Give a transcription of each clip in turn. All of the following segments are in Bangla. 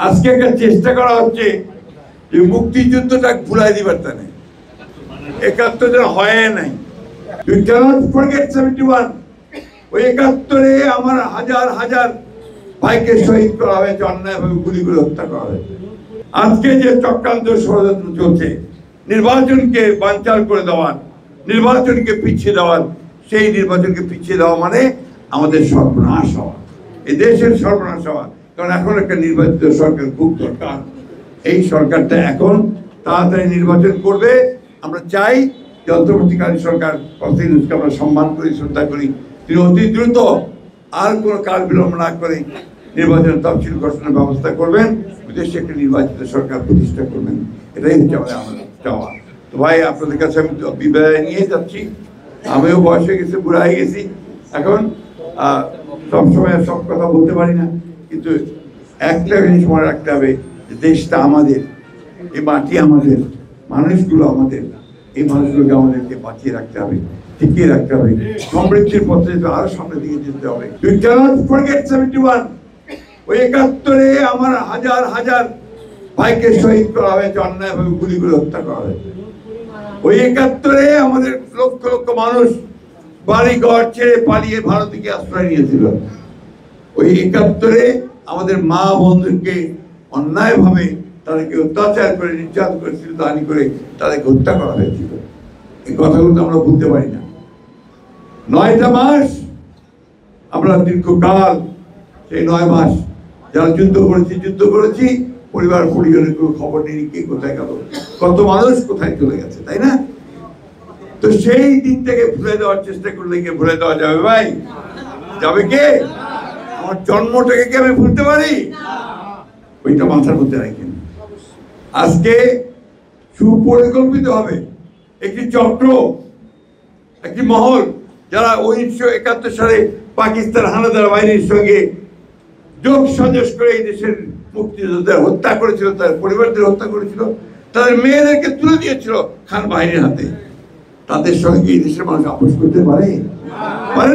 আজকে একটা চেষ্টা করা হচ্ছে যে মুক্তিযুদ্ধটা ভুলাই দিবার টানে ৭১ হয় নাই। You cannot forget 71. ওই ৭১-এ আমার হাজার হাজার ভাইকে শহীদ করা হয়েছে, অন্যায়ভাবে গুলি করে হত্যা করা হয়েছে। আজকে যে চক্রান্ত ষড়যন্ত্র চলছে নির্বাচনকে বানচাল করে দেওয়ার, নির্বাচনকে পিছিয়ে দেওয়ার, সেই নির্বাচনকে পিছিয়ে দেওয়া মানে আমাদের সর্বনাশ হওয়া, এই দেশের সর্বনাশ হওয়া। কারণ এখন একটা নির্বাচিত সরকার খুব দরকার। এই সরকারটা এখন তাড়াতাড়ি নির্বাচন করবে। আমরা চাই যে অন্তর্বর্তীকালীন সরকার প্রতিনিধিকে আমরা সম্মান করি, শ্রদ্ধা করি, তিনি অতি দ্রুত আর কোনো কাল বিলম্ব না করে নির্বাচনের তফসিল ঘোষণার ব্যবস্থা করবেন, দেশে একটি নির্বাচিত সরকার প্রতিষ্ঠা করবেন। এটাই হচ্ছে আমাদের চাওয়া। তো ভাই, আপনাদের কাছে আমি বিদায় নিয়ে যাচ্ছি। আমিও বয়স হয়ে গেছি, বুড়া হয়ে গেছি। এখন সবসময় সব কথা বলতে পারি না, কিন্তু একটা জিনিস মনে রাখতে হবে যে দেশটা আমাদের, এই মাটি আমাদের, মানুষগুলো আমাদের, এই মানুষগুলোকে আমাদেরকে বাঁচিয়ে রাখতে হবে, টিকিয়ে রাখতে হবে, সমৃদ্ধির পথে আরো সামনের দিকে যেতে হবে। You cannot forget 71. ওই ৭১-এ আমার হাজার হাজার ভাইকে শহীদ করা হয়েছে, অন্যায়ভাবে গুলি করে হত্যা করা হয়েছে। ওই ৭১-এ আমাদের লক্ষ লক্ষ মানুষ বাড়ি ঘর ছেড়ে পালিয়ে ভারতে গিয়ে আশ্রয় নিয়েছিল। ওই ৭১-এ আমাদের মা বন্ধুকে অন্যায়ভাবে তাদেরকে অত্যাচার করে, নির্যাতন করে, শ্লীলতাহানি করে তাদেরকে হত্যা করা হয়েছিল। এই কথাগুলো আমরা ভুলতে পারি না। ৯টা মাস আমরা দীর্ঘকাল, সেই ৯ মাস যারা যুদ্ধ করেছি, পরিবার পরিজনের কোনো খবর নেই, কে কোথায় গেল, কত মানুষ কোথায় চলে গেছে, তাই না? তো সেই দিনটাকে ভুলে দেওয়ার চেষ্টা করলে কি ভুলে দেওয়া যাবে ভাই? যাবে কে? আমার জন্মটাকে কি আমি ভুলতে পারি? ওইটা মাথার মধ্যে রাখেন। আজকে সুপরিকল্পিত হবে একটি চক্র, একটি মহল, যারা ১৯৭১ সালে পাকিস্তান হানাদার বাহিনীর সঙ্গে যোগ সাজস করে এই দেশের মুক্তিযোদ্ধাদের হত্যা করেছিল, তার পরিবারদের হত্যা করেছিল, তাদের মেয়েদেরকে তুলে দিয়েছিল খান বাহিনীর হাতে। তাদের সঙ্গে এই দেশের মানুষ আপোষ করতে পারে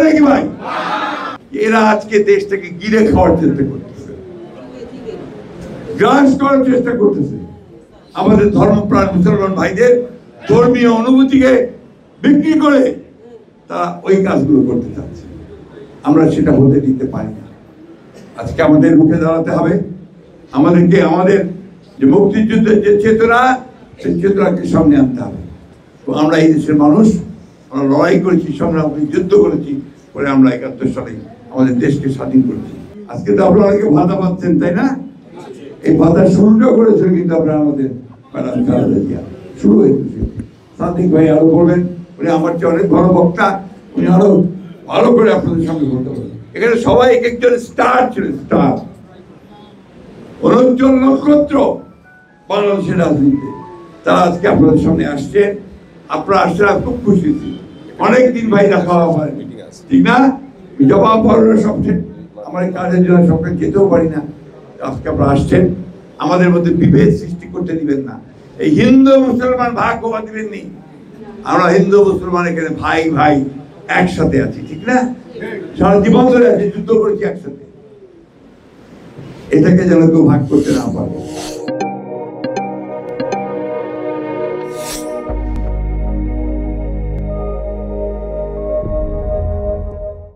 নাকি ভাই? এরা আজকে দেশটাকে গিলে খাওয়ার চেষ্টা করতেছে, গ্রাস করার চেষ্টা করতেছে। আমাদের ধর্মপ্রাণ মুসলমান ভাইদের ধর্মীয় অনুভূতিকে বিক্রি করে তারা ওই কাজগুলো করতে চাচ্ছে। আমরা সেটা হতে দিতে পারি না। আজকে আমাদের মুখে দাঁড়াতে হবে, আমাদেরকে আমাদের যে মুক্তিযুদ্ধের যে চেতনা, সেই চেতনাকে সামনে আনতে হবে। তো আমরা এই দেশের মানুষ, আমরা লড়াই করেছি, সংগ্রাম করেছি, যুদ্ধ করেছি, পরে আমরা ৭১ সালে আমাদের দেশকে স্বাধীন করেছি। আজকে তো আপনারা অনেকে ভাতা পাচ্ছেন, তাই না? এই ভাতা শুরুটা করেছিল কিন্তু আপনারা আমাদের শুরু হয়েছে। সাদিক ভাই আরো বলবেন, উনি আমার চেয়ে অনেক বড় বক্তা, উনি আরো ভালো করে আপনাদের সামনে বলতে পারেন। এখানে সবাই এক একজন স্টার ছিলেন, স্টার ৬৯ নক্ষত্র বাংলাদেশের রাজনীতিতে। তারা আজকে আপনাদের সামনে আসছেন, আপনারা আসছেন, খুব খুশি। অনেকদিন ভাই দেখা হয়, ঠিক না? জবাব পাওয়ার সবচেয়ে আমার কাজের জন্য সবকে যেতেও পারি না। আজকে আপনারা আসছেন, আমাদের মধ্যে বিভেদ সৃষ্টি করতে দিবেন না। এই হিন্দু মুসলমান ভাগ হওয়া দিবেন নি। আমরা হিন্দু মুসলমান এখানে ভাই ভাই একসাথে আছি, ঠিক না? সারা জীবন ধরে আছি, যুদ্ধ করেছি একসাথে। এটাকে যেন কেউ ভাগ করতে না পারে।